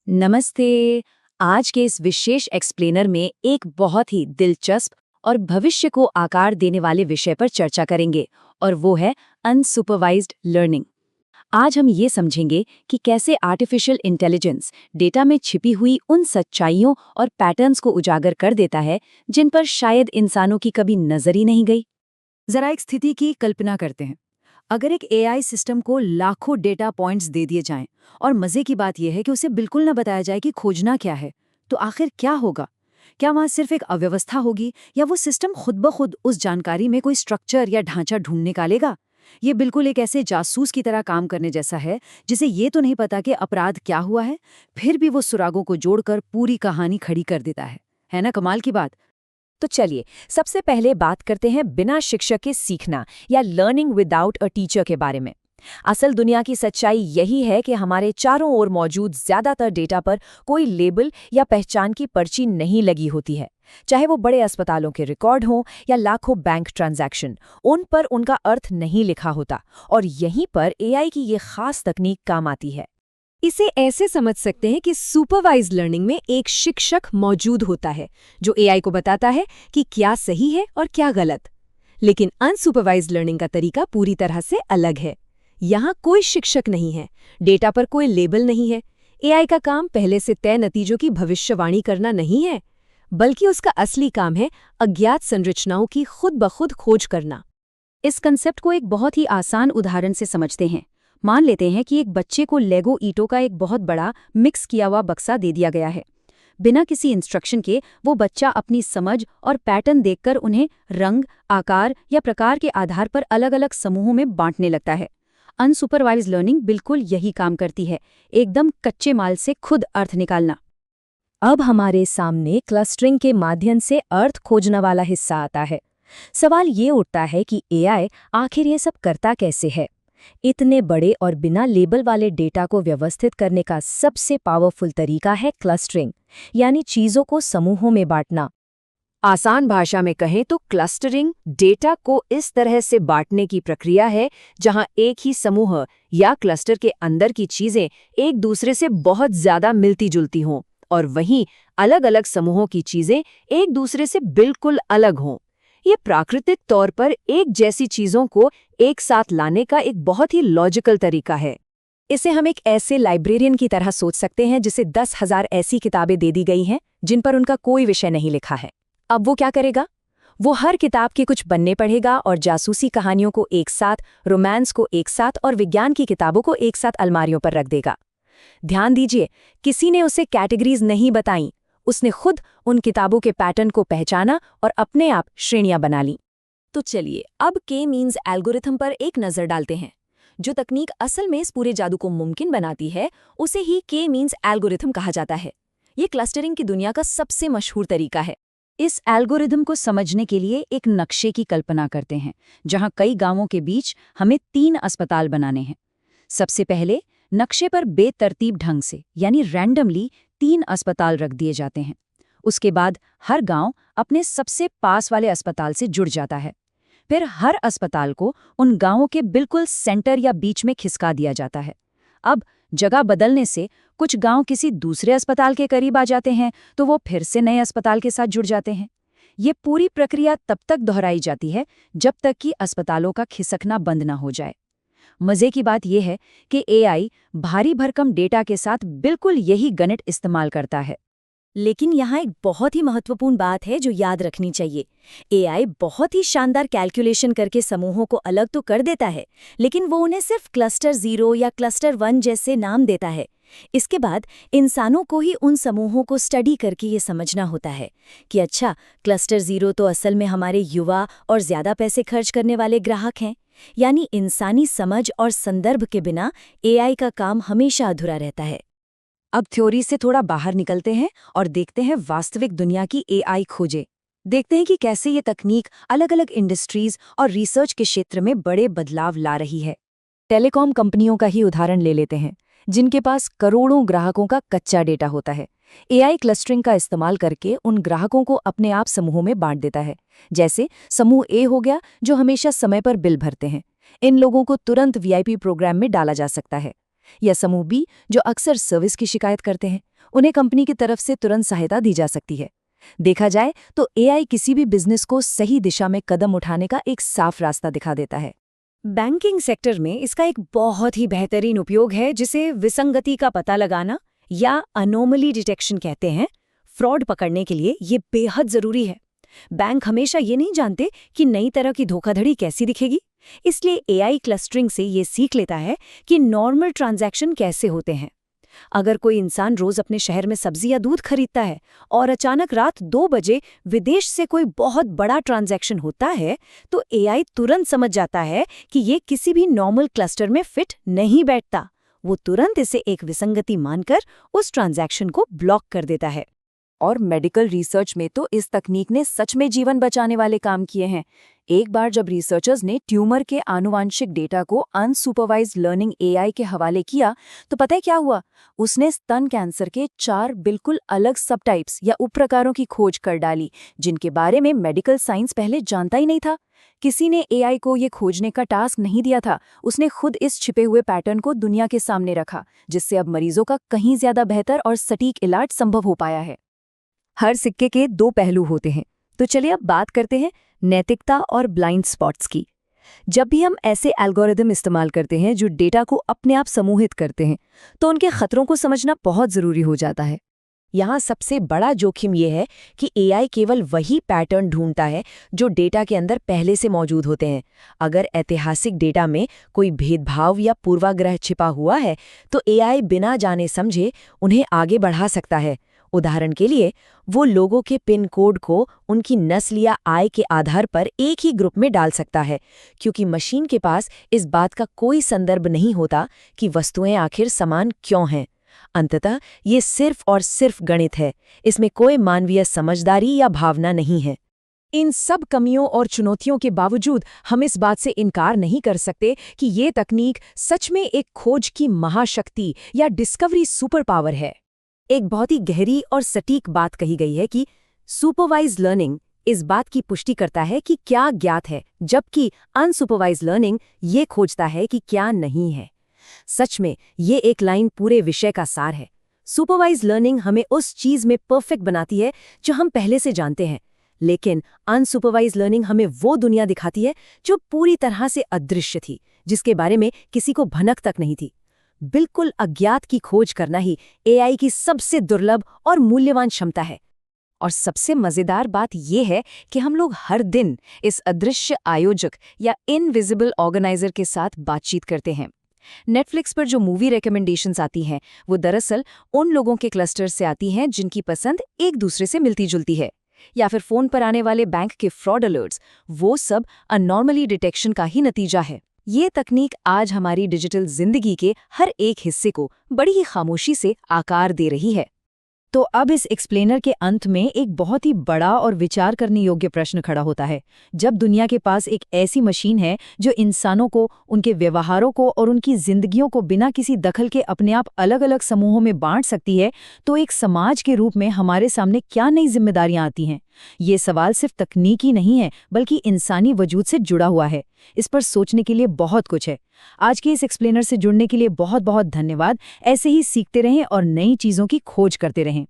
नमस्ते। आज के इस विशेष एक्सप्लेनर में एक बहुत ही दिलचस्प और भविष्य को आकार देने वाले विषय पर चर्चा करेंगे और वो है अनसुपरवाइज्ड लर्निंग। आज हम ये समझेंगे कि कैसे आर्टिफिशियल इंटेलिजेंस डेटा में छिपी हुई उन सच्चाइयों और पैटर्न्स को उजागर कर देता है जिन पर शायद इंसानों की कभी नजर ही नहीं गई। जरा एक स्थिति की कल्पना करते हैं। अगर एक एआई सिस्टम को लाखों डेटा पॉइंट्स दे दिए जाएं और मजे की बात यह है कि उसे बिल्कुल न बताया जाए कि खोजना क्या है, तो आखिर क्या होगा? क्या वहां सिर्फ एक अव्यवस्था होगी या वो सिस्टम खुद ब खुद उस जानकारी में कोई स्ट्रक्चर या ढांचा ढूंढ निकालेगा? ये बिल्कुल एक ऐसे जासूस की तरह काम करने जैसा है जिसे ये तो नहीं पता कि अपराध क्या हुआ है, फिर भी वो सुरागों को जोड़कर पूरी कहानी खड़ी कर देता है ना कमाल की बात? तो चलिए सबसे पहले बात करते हैं बिना शिक्षक के सीखना या लर्निंग विदाउट अ टीचर के बारे में। असल दुनिया की सच्चाई यही है कि हमारे चारों ओर मौजूद ज्यादातर डेटा पर कोई लेबल या पहचान की पर्ची नहीं लगी होती है। चाहे वो बड़े अस्पतालों के रिकॉर्ड हों या लाखों बैंक ट्रांजैक्शन, उन पर उनका अर्थ नहीं लिखा होता और यहीं पर एआई की ये खास तकनीक काम आती है। इसे ऐसे समझ सकते हैं कि सुपरवाइज्ड लर्निंग में एक शिक्षक मौजूद होता है जो एआई को बताता है कि क्या सही है और क्या गलत। लेकिन अनसुपरवाइज्ड लर्निंग का तरीका पूरी तरह से अलग है। यहाँ कोई शिक्षक नहीं है, डेटा पर कोई लेबल नहीं है। एआई का काम पहले से तय नतीजों की भविष्यवाणी करना नहीं है, बल्कि उसका असली काम है अज्ञात संरचनाओं की खुद ब खुद खोज करना। इस कंसेप्ट को एक बहुत ही आसान उदाहरण से समझते हैं। मान लेते हैं कि एक बच्चे को लेगो ईंटों का एक बहुत बड़ा मिक्स किया हुआ बक्सा दे दिया गया है। बिना किसी इंस्ट्रक्शन के वो बच्चा अपनी समझ और पैटर्न देखकर उन्हें रंग, आकार या प्रकार के आधार पर अलग अलग समूहों में बांटने लगता है। अनसुपरवाइज्ड लर्निंग बिल्कुल यही काम करती है, एकदम कच्चे माल से खुद अर्थ निकालना। अब हमारे सामने क्लस्टरिंग के माध्यम से अर्थ खोजना वाला हिस्सा आता है। सवाल ये उठता है कि एआई आखिर ये सब करता कैसे है? इतने बड़े और बिना लेबल वाले डेटा को व्यवस्थित करने का सबसे पावरफुल तरीका है क्लस्टरिंग, यानी चीजों को समूहों में बांटना। आसान भाषा में कहें तो क्लस्टरिंग डेटा को इस तरह से बांटने की प्रक्रिया है जहां एक ही समूह या क्लस्टर के अंदर की चीजें एक दूसरे से बहुत ज्यादा मिलती जुलती हों और वहीं अलग अलग समूहों की चीजें एक दूसरे से बिल्कुल अलग हों। ये प्राकृतिक तौर पर एक जैसी चीजों को एक साथ लाने का एक बहुत ही लॉजिकल तरीका है। इसे हम एक ऐसे लाइब्रेरियन की तरह सोच सकते हैं जिसे 10,000 ऐसी किताबें दे दी गई हैं जिन पर उनका कोई विषय नहीं लिखा है। अब वो क्या करेगा? वो हर किताब के कुछ पन्ने पढ़ेगा और जासूसी कहानियों को एक साथ, रोमांस को एक साथ और विज्ञान की किताबों को एक साथ अलमारियों पर रख देगा। ध्यान दीजिए, किसी ने उसे कैटेगरीज नहीं बताई, उसने खुद उन किताबों के पैटर्न को पहचाना और अपने आप श्रेणियां बना ली। तो चलिए अब के मीन्स एल्गोरिथम पर एक नजर डालते हैं। जो तकनीक असल में इस पूरे जादू को मुमकिन बनाती है उसे ही के मीन्स एल्गोरिथम कहा जाता है। ये क्लस्टरिंग की दुनिया का सबसे मशहूर तरीका है। इस एल्गोरिथम को समझने के लिए एक नक्शे की कल्पना करते हैं जहां कई गांवों के बीच हमें 3 अस्पताल बनाने हैं। सबसे पहले नक्शे पर बेतरतीब ढंग से यानी रैंडमली 3 अस्पताल रख दिए जाते हैं। उसके बाद हर गांव अपने सबसे पास वाले अस्पताल से जुड़ जाता है। फिर हर अस्पताल को उन गांवों के बिल्कुल सेंटर या बीच में खिसका दिया जाता है। अब जगह बदलने से कुछ गांव किसी दूसरे अस्पताल के करीब आ जाते हैं तो वो फिर से नए अस्पताल के साथ जुड़ जाते हैं। ये पूरी प्रक्रिया तब तक दोहराई जाती है जब तक कि अस्पतालों का खिसकना बंद न हो जाए। मजे की बात यह है कि एआई भारी भरकम डेटा के साथ बिल्कुल यही गणित इस्तेमाल करता है। लेकिन यहाँ एक बहुत ही महत्वपूर्ण बात है जो याद रखनी चाहिए। एआई बहुत ही शानदार कैलकुलेशन करके समूहों को अलग तो कर देता है, लेकिन वो उन्हें सिर्फ क्लस्टर 0 या क्लस्टर 1 जैसे नाम देता है। इसके बाद इंसानों को ही उन समूहों को स्टडी करके ये समझना होता है कि अच्छा, क्लस्टर 0 तो असल में हमारे युवा और ज्यादा पैसे खर्च करने वाले ग्राहक हैं। यानी इंसानी समझ और संदर्भ के बिना एआई का काम हमेशा अधूरा रहता है। अब थ्योरी से थोड़ा बाहर निकलते हैं और देखते हैं वास्तविक दुनिया की एआई खोजें। देखते हैं कि कैसे ये तकनीक अलग अलग इंडस्ट्रीज और रिसर्च के क्षेत्र में बड़े बदलाव ला रही है। टेलीकॉम कंपनियों का ही उदाहरण ले लेते हैं, जिनके पास करोड़ों ग्राहकों का कच्चा डेटा होता है। एआई क्लस्टरिंग का इस्तेमाल करके उन ग्राहकों को अपने आप समूहों में बांट देता है। जैसे समूह ए हो गया जो हमेशा समय पर बिल भरते हैं। इन लोगों को तुरंत वीआईपी प्रोग्राम में डाला जा सकता है। या समूह बी जो अक्सर सर्विस की शिकायत करते हैं, उन्हें कंपनी की तरफ से तुरंत सहायता दी जा सकती है। देखा जाए तो एआई किसी भी बिजनेस को सही दिशा में कदम उठाने का एक साफ रास्ता दिखा देता है। बैंकिंग सेक्टर में इसका एक बहुत ही बेहतरीन उपयोग है जिसे विसंगति का पता लगाना या अनोमली डिटेक्शन कहते हैं। फ्रॉड पकड़ने के लिए ये बेहद जरूरी है। बैंक हमेशा ये नहीं जानते कि नई तरह की धोखाधड़ी कैसी दिखेगी, इसलिए एआई क्लस्टरिंग से ये सीख लेता है कि नॉर्मल ट्रांजैक्शन कैसे होते हैं। अगर कोई इंसान रोज अपने शहर में सब्जी या दूध खरीदता है और अचानक रात 2 बजे विदेश से कोई बहुत बड़ा ट्रांजैक्शन होता है, तो एआई तुरंत समझ जाता है कि ये किसी भी नॉर्मल क्लस्टर में फिट नहीं बैठता। वो तुरंत इसे एक विसंगति मानकर उस ट्रांजैक्शन को ब्लॉक कर देता है। और मेडिकल रिसर्च में तो इस तकनीक ने सच में जीवन बचाने वाले काम किए हैं। एक बार जब रिसर्चर्स ने ट्यूमर के आनुवांशिक डेटा को अनसुपरवाइज्ड लर्निंग एआई के हवाले किया, तो पता है क्या हुआ? उसने स्तन कैंसर के 4 बिल्कुल अलग सबटाइप्स या उपप्रकारों की खोज कर डाली, जिनके बारे में मेडिकल साइंस पहले जानता ही नहीं था। किसी ने एआई को ये खोजने का टास्क नहीं दिया था, उसने खुद इस छिपे हुए पैटर्न को दुनिया के सामने रखा, जिससे अब मरीजों का कहीं ज्यादा बेहतर और सटीक इलाज संभव हो पाया है। हर सिक्के के 2 पहलू होते हैं, तो चलिए अब बात करते हैं नैतिकता और ब्लाइंड स्पॉट्स की। जब भी हम ऐसे एल्गोरिदम इस्तेमाल करते हैं जो डेटा को अपने आप समूहित करते हैं, तो उनके खतरों को समझना बहुत ज़रूरी हो जाता है। यहाँ सबसे बड़ा जोखिम यह है कि एआई केवल वही पैटर्न ढूंढता है जो डेटा के अंदर पहले से मौजूद होते हैं। अगर ऐतिहासिक डेटा में कोई भेदभाव या पूर्वाग्रह छिपा हुआ है, तो एआई बिना जाने समझे उन्हें आगे बढ़ा सकता है। उदाहरण के लिए, वो लोगों के पिन कोड को उनकी नस्ल या आय के आधार पर एक ही ग्रुप में डाल सकता है, क्योंकि मशीन के पास इस बात का कोई संदर्भ नहीं होता कि वस्तुएं आखिर समान क्यों हैं। अंततः ये सिर्फ और सिर्फ गणित है, इसमें कोई मानवीय समझदारी या भावना नहीं है। इन सब कमियों और चुनौतियों के बावजूद हम इस बात से इनकार नहीं कर सकते कि ये तकनीक सच में एक खोज की महाशक्ति या डिस्कवरी सुपर पावर है। एक बहुत ही गहरी और सटीक बात कही गई है कि सुपरवाइज्ड लर्निंग इस बात की पुष्टि करता है कि क्या ज्ञात है, जबकि अनसुपरवाइज्ड लर्निंग ये खोजता है कि क्या नहीं है। सच में ये एक लाइन पूरे विषय का सार है। सुपरवाइज्ड लर्निंग हमें उस चीज में परफेक्ट बनाती है जो हम पहले से जानते हैं, लेकिन अनसुपरवाइज्ड लर्निंग हमें वो दुनिया दिखाती है जो पूरी तरह से अदृश्य थी, जिसके बारे में किसी को भनक तक नहीं थी। बिल्कुल अज्ञात की खोज करना ही एआई की सबसे दुर्लभ और मूल्यवान क्षमता है। और सबसे मजेदार बात यह है कि हम लोग हर दिन इस अदृश्य आयोजक या इनविजिबल ऑर्गेनाइजर के साथ बातचीत करते हैं। नेटफ्लिक्स पर जो मूवी रिकमेंडेशंस आती हैं, वो दरअसल उन लोगों के क्लस्टर से आती हैं जिनकी पसंद एक दूसरे से मिलती जुलती है। या फिर फोन पर आने वाले बैंक के फ्रॉड अलर्ट्स, वो सब अनॉर्मली डिटेक्शन का ही नतीजा है। ये तकनीक आज हमारी डिजिटल जिंदगी के हर एक हिस्से को बड़ी ही खामोशी से आकार दे रही है। तो अब इस एक्सप्लेनर के अंत में एक बहुत ही बड़ा और विचार करने योग्य प्रश्न खड़ा होता है। जब दुनिया के पास एक ऐसी मशीन है जो इंसानों को, उनके व्यवहारों को और उनकी जिंदगियों को बिना किसी दखल के अपने आप अलग अलग समूहों में बांट सकती है, तो एक समाज के रूप में हमारे सामने क्या नई जिम्मेदारियां आती हैं? ये सवाल सिर्फ तकनीकी नहीं है, बल्कि इंसानी वजूद से जुड़ा हुआ है। इस पर सोचने के लिए बहुत कुछ है। आज के इस एक्सप्लेनर से जुड़ने के लिए बहुत बहुत धन्यवाद। ऐसे ही सीखते रहें और नई चीज़ों की खोज करते रहें।